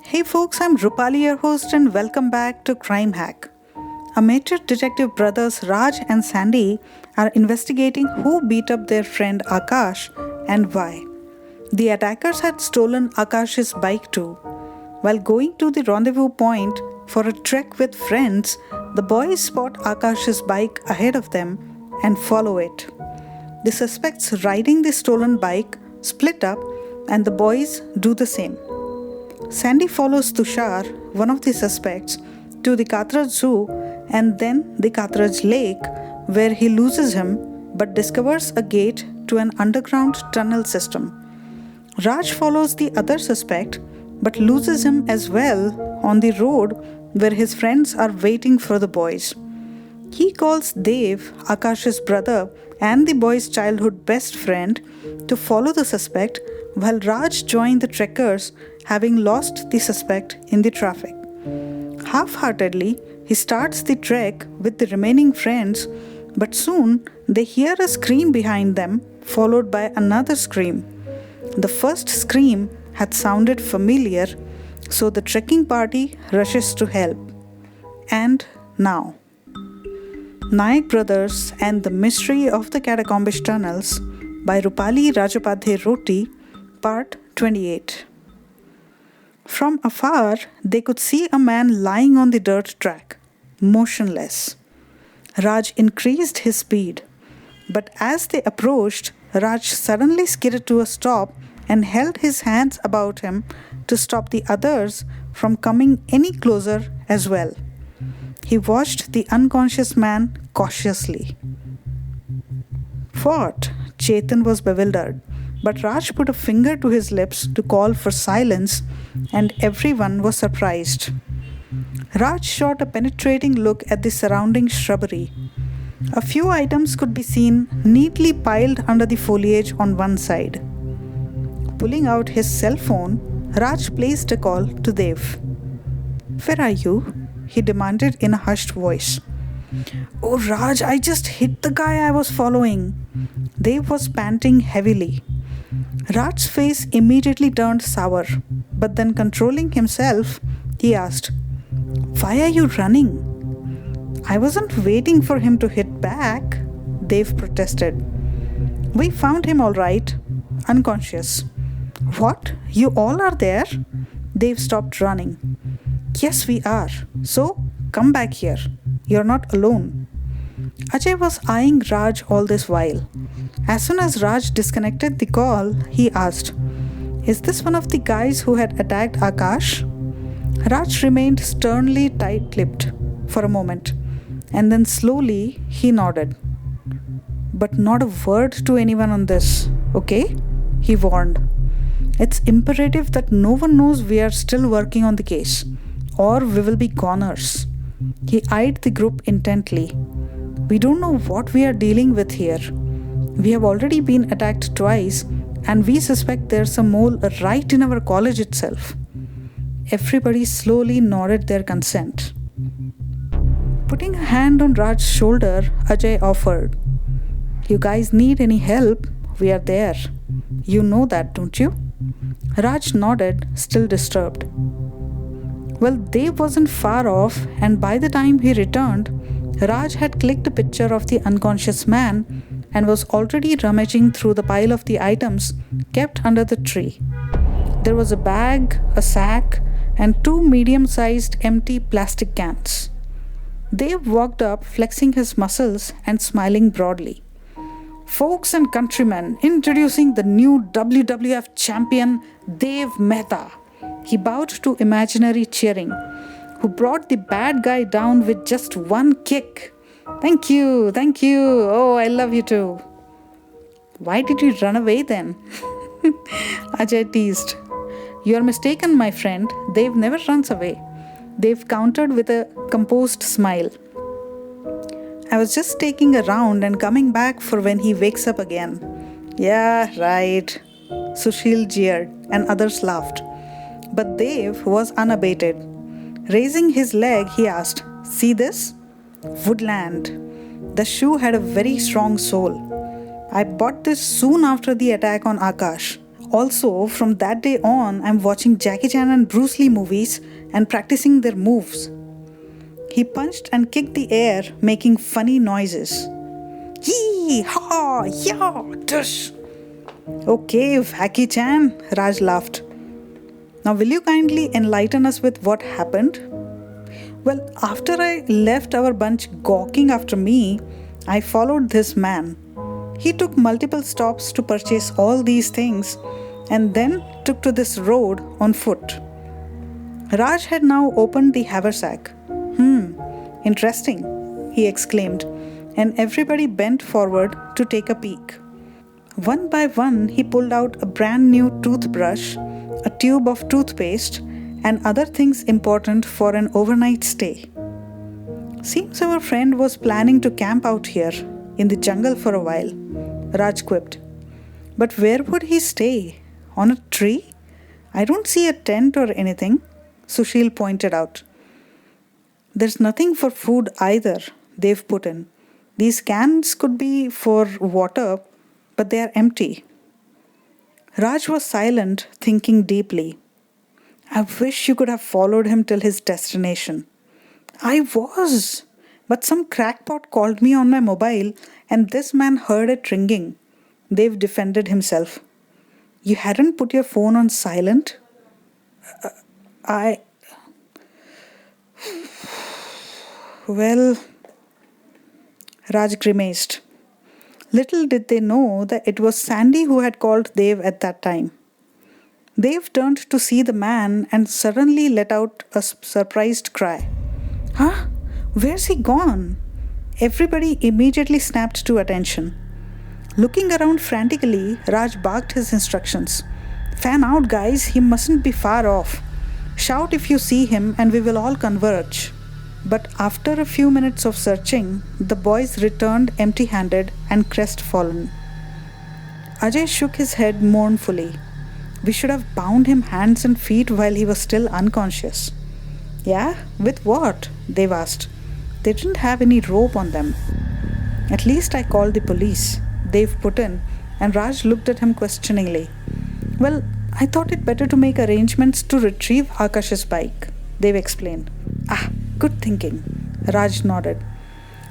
Hey folks, I'm Rupali, your host, and welcome back to Crime Hack. Amateur detective brothers Raj and Sandy are investigating who beat up their friend Aakash and why. The attackers had stolen Aakash's bike too. While going to the rendezvous point for a trek with friends, the boys spot Aakash's bike ahead of them and follow it. The suspects riding the stolen bike split up, and the boys do the same. Sandy follows Tushar, one of the suspects, to the Katraj zoo and then the Katraj lake, where he loses him but discovers a gate to an underground tunnel system. Raj follows the other suspect but loses him as well on the road where his friends are waiting for the boys. He calls Dev, Aakash's brother and the boy's childhood best friend, to follow the suspect while Raj joins the trekkers, having lost the suspect in the traffic. Half-heartedly, he starts the trek with the remaining friends, but soon they hear a scream behind them, followed by another scream. The first scream had sounded familiar, so the trekking party rushes to help. And now, Nayak Brothers and the Mystery of the Catacombish Tunnels by Rupali Rajapadhe Roti, Part 28. From afar, they could see a man lying on the dirt track, motionless. Raj increased his speed, but as they approached, Raj suddenly skidded to a stop and held his hands about him to stop the others from coming any closer as well. He watched the unconscious man cautiously. What? Chetan was bewildered, but Raj put a finger to his lips to call for silence, and everyone was surprised. Raj shot a penetrating look at the surrounding shrubbery. A few items could be seen neatly piled under the foliage on one side. Pulling out his cell phone, Raj placed a call to Dev. "Where are you?" he demanded in a hushed voice. "Oh Raj, I just hit the guy I was following." Dev was panting heavily. Raj's face immediately turned sour, but then controlling himself, he asked, "Why are you running?" "I wasn't waiting for him to hit back," Dev protested. "We found him all right, unconscious." "What? You all are there?" Dev stopped running. "Yes, we are. So, come back here. You're not alone." Ajay was eyeing Raj all this while. As soon as Raj disconnected the call, he asked, "Is this one of the guys who had attacked Aakash?" Raj remained sternly tight-lipped for a moment, and then slowly he nodded. "But not a word to anyone on this, okay?" he warned. "It's imperative that no one knows we are still working on the case, or we will be goners." He eyed the group intently. "We don't know what we are dealing with here. We have already been attacked twice, and we suspect there's a mole right in our college itself." Everybody slowly nodded their consent. Putting a hand on Raj's shoulder, Ajay offered, "You guys need any help? We are there. You know that, don't you?" Raj nodded, still disturbed. Well, Dev wasn't far off, and by the time he returned, Raj had clicked a picture of the unconscious man and was already rummaging through the pile of the items kept under the tree. There was a bag, a sack, and two medium-sized empty plastic cans. Dev walked up, flexing his muscles and smiling broadly. "Folks and countrymen, introducing the new WWF champion, Dev Mehta." He bowed to imaginary cheering, "who brought the bad guy down with just one kick. Thank you, thank you. Oh, I love you too." "Why did you run away then?" Ajay teased. "You are mistaken, my friend. Dev never runs away." Dev countered with a composed smile. "I was just taking a round and coming back for when he wakes up again." "Yeah, right." Sushil jeered and others laughed. But Dev was unabated. Raising his leg, he asked, "See this? Woodland. The shoe had a very strong sole. I bought this soon after the attack on Aakash. Also, from that day on, I'm watching Jackie Chan and Bruce Lee movies and practicing their moves. He punched and kicked the air, making funny noises. Yee, ha, yeah, tush. Okay, Wacky Chan, Raj laughed. Now, will you kindly enlighten us with what happened? Well, after I left our bunch gawking after me, I followed this man. He took multiple stops to purchase all these things and then took to this road on foot. Raj had now opened the haversack. Interesting, he exclaimed, and everybody bent forward to take a peek. One by one, he pulled out a brand new toothbrush, a tube of toothpaste, and other things important for an overnight stay. Seems our friend was planning to camp out here in the jungle for a while, Raj quipped. But where would he stay? On a tree? I don't see a tent or anything, Sushil pointed out. There's nothing for food either, they've put in. These cans could be for water, but they are empty. Raj was silent, thinking deeply. I wish you could have followed him till his destination. I was, but some crackpot called me on my mobile and this man heard it ringing. Dave defended himself. You hadn't put your phone on silent? I... Well... Raj grimaced. Little did they know that it was Sandy who had called Dave at that time. Dave turned to see the man and suddenly let out a surprised cry. Huh? Where's he gone? Everybody immediately snapped to attention. Looking around frantically, Raj barked his instructions. Fan out, guys, he mustn't be far off. Shout if you see him and we will all converge. But after a few minutes of searching, the boys returned empty-handed and crestfallen. Ajay shook his head mournfully. We should have bound him hands and feet while he was still unconscious. Yeah? With what? Dave asked. They didn't have any rope on them. At least I called the police, Dave put in, and Raj looked at him questioningly. Well, I thought it better to make arrangements to retrieve Aakash's bike, Dave explained. Ah, good thinking, Raj nodded.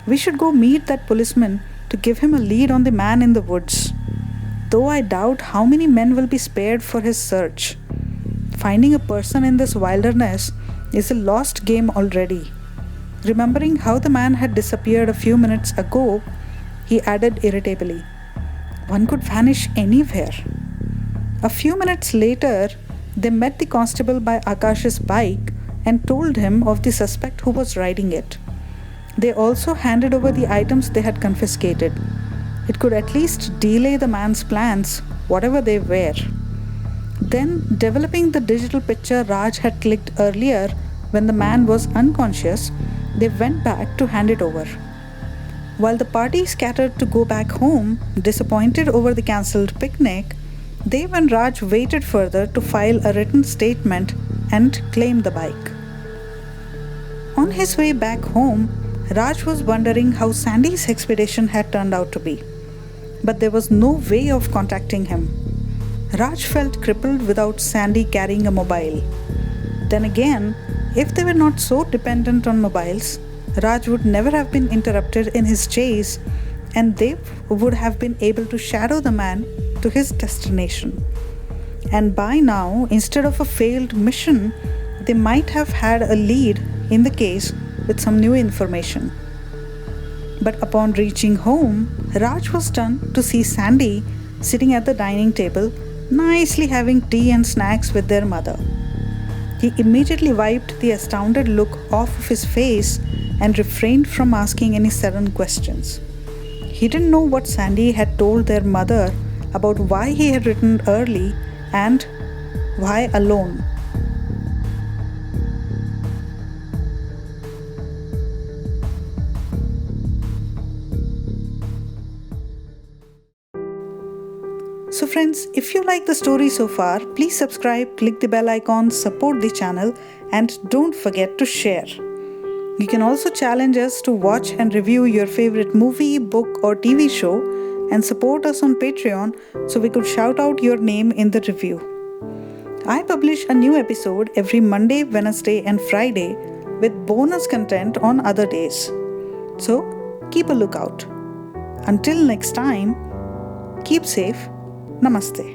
We should go meet that policeman to give him a lead on the man in the woods. Though I doubt how many men will be spared for his search. Finding a person in this wilderness is a lost game already. Remembering how the man had disappeared a few minutes ago, he added irritably, one could vanish anywhere. A few minutes later, they met the constable by Aakash's bike and told him of the suspect who was riding it. They also handed over the items they had confiscated. It could at least delay the man's plans, whatever they were. Then, developing the digital picture Raj had clicked earlier when the man was unconscious, they went back to hand it over. While the party scattered to go back home, disappointed over the cancelled picnic, Dev and Raj waited further to file a written statement and claim the bike. On his way back home, Raj was wondering how Sandy's expedition had turned out to be. But there was no way of contacting him. Raj felt crippled without Sandy carrying a mobile. Then again, if they were not so dependent on mobiles, Raj would never have been interrupted in his chase and they would have been able to shadow the man to his destination. And by now, instead of a failed mission, they might have had a lead in the case with some new information. But upon reaching home, Raj was stunned to see Sandy sitting at the dining table, nicely having tea and snacks with their mother. He immediately wiped the astounded look off of his face and refrained from asking any sudden questions. He didn't know what Sandy had told their mother about why he had returned early and why alone. So friends, if you like the story so far, please subscribe, click the bell icon, support the channel, and don't forget to share. You can also challenge us to watch and review your favorite movie, book, or TV show and support us on Patreon so we could shout out your name in the review. I publish a new episode every Monday, Wednesday, and Friday with bonus content on other days. So keep a lookout. Until next time, keep safe. Namaste.